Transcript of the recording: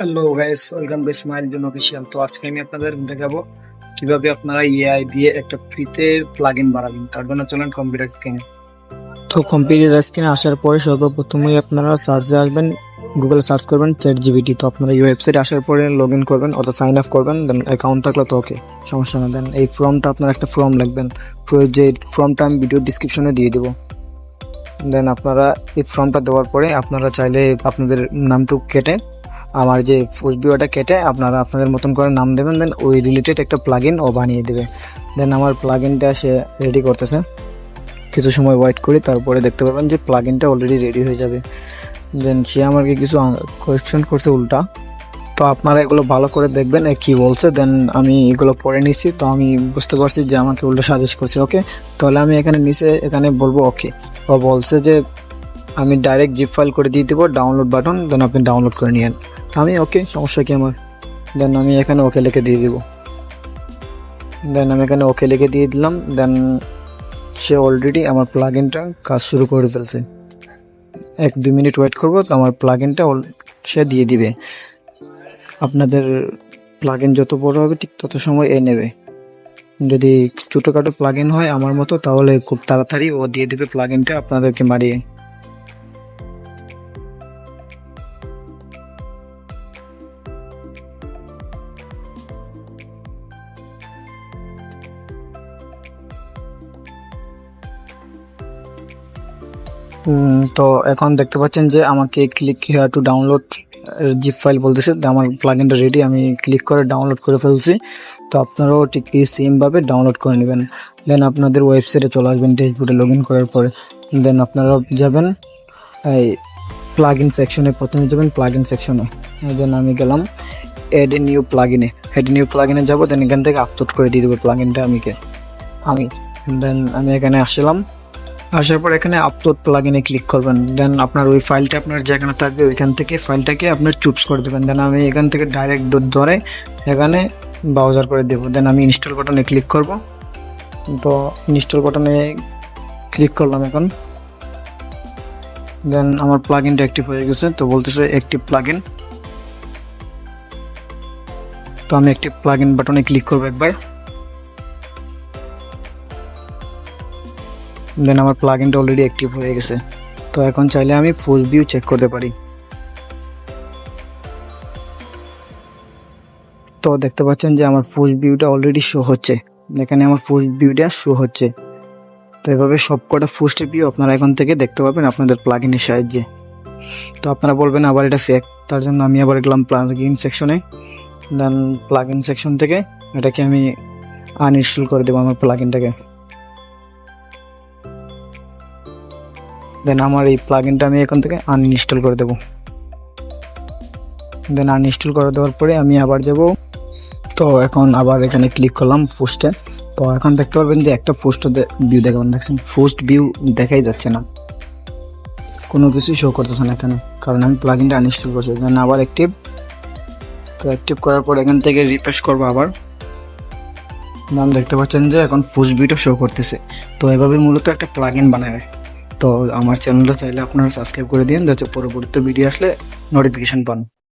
Hello guys, welcome to smile zone official. তো আজকে আমি আপনাদের দেখাবো কিভাবে আপনারা এআই দিয়ে একটা ফ্রিতে প্লাগইন বানাবেন। তার জন্য চলেন কম্পিউটার স্ক্রিনে। তো কম্পিউটার স্ক্রিনে আসার পরে সর্বপ্রথমেই আপনারা সার্চে আসবেন, গুগলে সার্চ করবেন চ্যাট জিপিটি। তো আপনারা এই ওয়েবসাইটে আসার পরে লগ ইন করবেন অথবা সাইন আপ করবেন, দেন অ্যাকাউন্ট থাকলে তো ওকে, সমস্যা না। দেন এই ফর্মটা আপনারা একটা ফর্ম লিখবেন, যে ফর্মটা আমি ভিডিও ডিসক্রিপশনে দিয়ে দেবো। দেন আপনারা এই ফর্মটা দেওয়ার পরে আপনারা চাইলে আপনাদের নামটুকু কেটে, আমার যে পোস্ট ভিউটা কেটে আপনারা আপনাদের মতন করে নাম দেবেন, দেন ওই রিলেটেড একটা প্লাগইন ও বানিয়ে দেবে। দেন আমার প্লাগইনটা সে রেডি করতেছে, কিছু সময় ওয়েট করি, তারপরে দেখতে পাবেন যে প্লাগইনটা অলরেডি রেডি হয়ে যাবে। দেন সে আমাকে কিছু কোয়েশ্চেন করছে উল্টা, তো আপনারা এগুলো ভালো করে দেখবেন কি বলছে। দেন আমি এগুলো পড়ে নিছি, তো আমি বুঝতে পারছি যে আমাকে উল্টো সাজেস্ট করছে ওকে। তাহলে আমি এখানে বলবো ওকে। ও বলছে যে আমি ডাইরেক্ট জিপ ফাইল করে দিয়ে দেবো, ডাউনলোড বাটন, দেন আপনি ডাউনলোড করে নিয়েন। তো আমি ওকে, সমস্যা কি আমার। দেন আমি এখানে ওকে লিখে দিয়ে দিব। দেন আমি এখানে ওকে লিখে দিয়ে দিলাম। দেন সে অলরেডি আমার প্লাগইনটা কাজ শুরু করে ফেলছে। 1-2 মিনিট ওয়েট করবো, তো আমার প্লাগইনটা সে দিয়ে দিবে। আপনাদের প্লাগইন যত বড় হবে ঠিক তত সময় নেবে। যদি ছোটোখাটো প্লাগইন হয় আমার মতো, তাহলে খুব তাড়াতাড়ি ও দিয়ে দেবে প্লাগইনটা আপনাদেরকে বাড়িয়ে। তো এখন দেখতে পাচ্ছেন যে আমাকে click here to download zip file বলতেছে। আমার প্লাগইনটা রেডি, আমি ক্লিক করে ডাউনলোড করে ফেলছি। তো আপনারাও ঠিক এই সেমভাবে ডাউনলোড করে নেবেন। দেন আপনাদের ওয়েবসাইটে চলে আসবেন, ড্যাশবোর্ডে লগ ইন করার পরে। দেন আপনারা যাবেন এই প্লাগইন সেকশনে, প্রথমে যাবেন প্লাগইন সেকশনে। দেন আমি গেলাম অ্যাড এ নিউ প্লাগইনে যাবো। দেন এখান থেকে আপলোড করে দিয়ে দেবো প্লাগইনটা আমি দেন আমি এখানে আসলাম। আসার পর এখানে আপলোড প্লাগইনে ক্লিক করবেন। দেন আপনার ওই ফাইলটা আপনার যেখানে থাকবে ওইখান থেকে ফাইলটাকে আপনার চুজ করে দেবেন। দেন আমি এখান থেকে ডাইরেক্ট ধরে এখানে ব্রাউজার করে দেবো। দেন আমি ইনস্টল বাটনে ক্লিক করব। তো ইনস্টল বাটনে ক্লিক করলাম এখন। দেন আমার প্লাগইনটা অ্যাক্টিভ হয়ে গেছে, তো বলতেছে অ্যাক্টিভ প্লাগইন। তো আমি অ্যাক্টিভ প্লাগইন বাটনে ক্লিক করবো একবার। দেন আমার প্লাগইনটা অলরেডি অ্যাক্টিভ হয়ে গেছে। তো এখন চাইলে আমি পোস্ট ভিউ চেক করতে পারি। তো দেখতে পাচ্ছেন যে আমার পোস্ট ভিউটা অলরেডি শো হচ্ছে, এখানে আমার পোস্ট ভিউটা শো হচ্ছে। তো এভাবে সবকটা পোস্টের ভিউ আপনারা এখন থেকে দেখতে পাবেন আপনাদের প্লাগইনের সাহায্যে। তো আপনারা বলবেন আবার এটা ফেক, তার জন্য আমি আবার গেলাম প্লাগইন সেকশনে। দেন প্লাগইন সেকশন থেকে এটাকে আমি আনইনস্টল করে দেবো আমার প্লাগইনটাকে। দেন আমার এই প্লাগইনটা আমি এখান থেকে আনইনস্টল করে দেবো। দেন আনইনস্টল করে দেওয়ার পরে আমি আবার যাব। তো এখন আবার এখানে ক্লিক করলাম পোস্টে। তো এখন দেখতে পারবেন যে একটা পোস্ট ভিউ দেখাবেন, দেখছেন পোস্ট ভিউ দেখাই যাচ্ছে না, কোনো কিছু শো করতেছে না এখানে, কারণ আমি প্লাগইনটা আনইনস্টল করছি। দেন আবার অ্যাক্টিভ। তো অ্যাক্টিভ করার পর এখান থেকে রিফ্রেশ করবো আবার। নাম দেখতে পাচ্ছেন যে এখন পোস্ট ভিউটা শো করতেছে। তো এভাবে মূলত একটা প্লাগইন বানাবে। তো আমার চ্যানেলটা চাইলে আপনারা সাবস্ক্রাইব করে দিন, যাতে পরবর্তী ভিডিও আসলে নোটিফিকেশন পান।